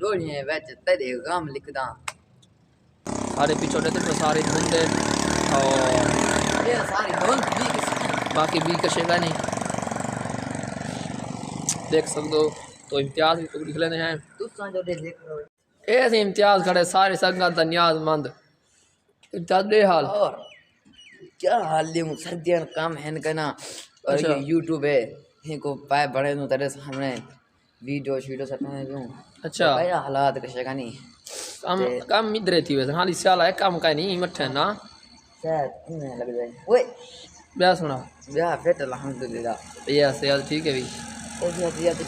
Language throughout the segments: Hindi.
डोलियां विच तेरे गम लिखदा सारे पिछोड़े तो सारे धुंधे और ये सारी धुंध भी बाकी भी कशेगा नहीं देख सकते हो। तो इम्तियाज भी लिख लेने हैं तुसां जो देख रहे हो ऐसे इम्तियाज खड़े सारे संगत न्याजमंद इम्तियाज दे हाल और क्या हाल है सर्दियां काम है ना और अच्छा। ये यूट्यूब है इनको पाए बड़े नु तेरे सामने वीडियो सटने दूं अच्छा भाई हालात कशेगा नहीं कम इधर थी वैसे हाली साल है कम का नहीं मठे ना शायद इन्हें लग जाए ओए ब्याह सुना ब्याह फिट अल्हम्दुलिल्लाह ये सेहत ठीक है भी तो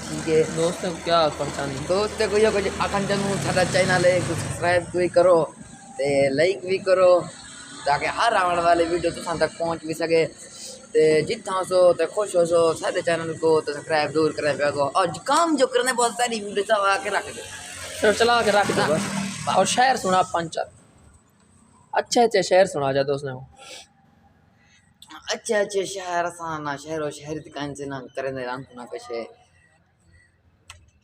ठीक है दोस्तों को क्या परेशानी दोस्त को ये कुछ आखन जनू साडा चैनल है सब्सक्राइब भी करो ते लाइक भी करो ताकि हर आने वाले वीडियो तुसां तक पहुंच भी सके ते जितना सो ते खुश हो सो सारे चैनल को तो सब्सक्राइब जरूर करें पे और काम जो करने बहुत सारी वीडियो सब आके रख दो फिर चला के रख दो बस। और शहर सुना पंचर अच्छे अच्छे शहर सुना जा दोस्तों अच्छे शहर साना शहरो शहर कान से ना करें ना कशे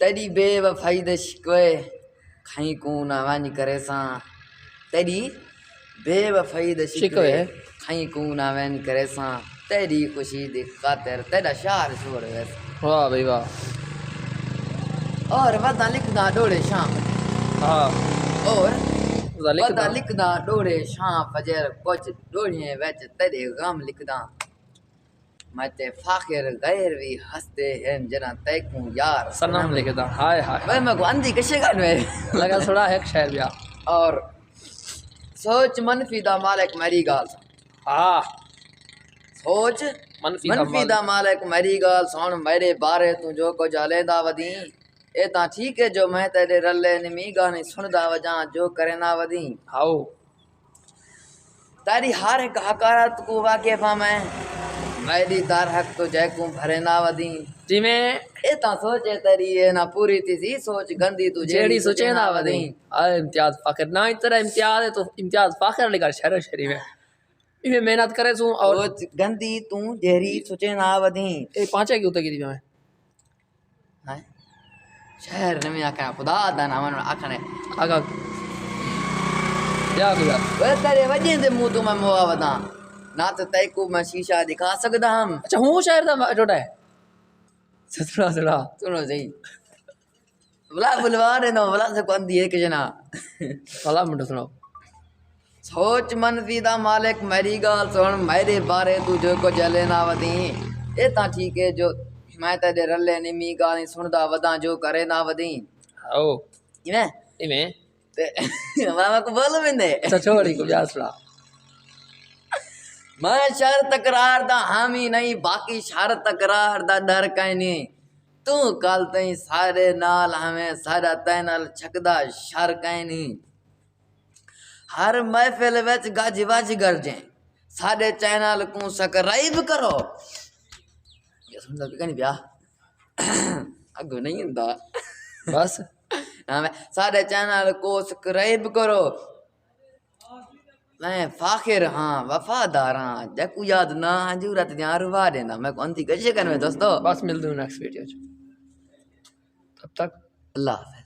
तेरी बेवफाई दे शिकवे खाई को ना वानी करे सा तेरी बेवफाई दे शिकवे खाई को ना वानी करे सा तेरी खुशी दी खातिर तेरा शार छोड़ वैस वाह भाई वाह और वदा लिखदा डोले शाम हाँ और वदा लिखदा डोले शाम फजर कुछ डोलियां विच तेरे गम लिखदा मते फाखिर गैर भी हंसते हैं जना तैकू यार सनम लिखदा हाय हाय भाई मैं को अंधी कशे का लगा थोड़ा है शहर भी और सोच मनफी दा मालिक मेरी गाल हाँ सोच मनफी दा मालिक मेरी गाल सुन मेरे बारे तू जो को जालेदा वदी ए ता ठीक है जो मैं तेरे रले निमी गाने सुनदा वजा जो करे ना वदी आओ तारी हर एक हकारात को वाके मैं मेरी दार हक तो जैकू भरे ना वदी जी में ए ता सोचे तेरी ये ना पूरी थी सोच गंदी तू जेड़ी सोचे ना वदी अरे इम्तियाज फाखिर ना इतना इम्तियाज है तो इम्तियाज फाखिर लेकर शहर शरीफ है इन्हें मेहनत करे सू और गंदी तू जेरी सोचे ना वदी एक पांचे की उतर की थी मैं हां शहर ने में आका खुदा दा नाम आखने आगा क्या किया वे तेरे वजह से मुंह तो मैं मुआवदा ना तो तय को मैं शीशा दिखा सकदा हम अच्छा हूँ शहर दा छोटा है ससुरा ससुरा सुनो सही बुला बुलवा रे नो बुला से कौन दिए कि जना वाला मुंडा सुनाओ सोच मन दा मालिक मेरी गाल सुन मेरे बारे तू जो को जले ना वदी ए ता ठीक है जो मैं तेरे रले निमी गाली सुनदा वदा जो करे ना वदी आओ इमे ते मामा को बोल मैंने अच्छा छोड़ी को ब्याह सुना मैं शर तकरार दा हामी नहीं बाकी शर तकरार दा डर कहीं नहीं तू कल तई सारे नाल हमें सारा तैनल छकदा शर कहीं नहीं हर महफिल विच गज वज गरजे साडे चैनल को सब्सक्राइब करो ये सुनदा कि नहीं ब्याह अगो नहीं हुंदा बस हां साडे चैनल को सब्सक्राइब करो मैं फाखिर हाँ वफादार हाँ जकू याद ना जरूरत ध्यान रुवा देना मैं कौन थी कैसे करने दोस्तों बस मिलते हैं नेक्स्ट वीडियो तब तक अल्लाह हाफ़िज़।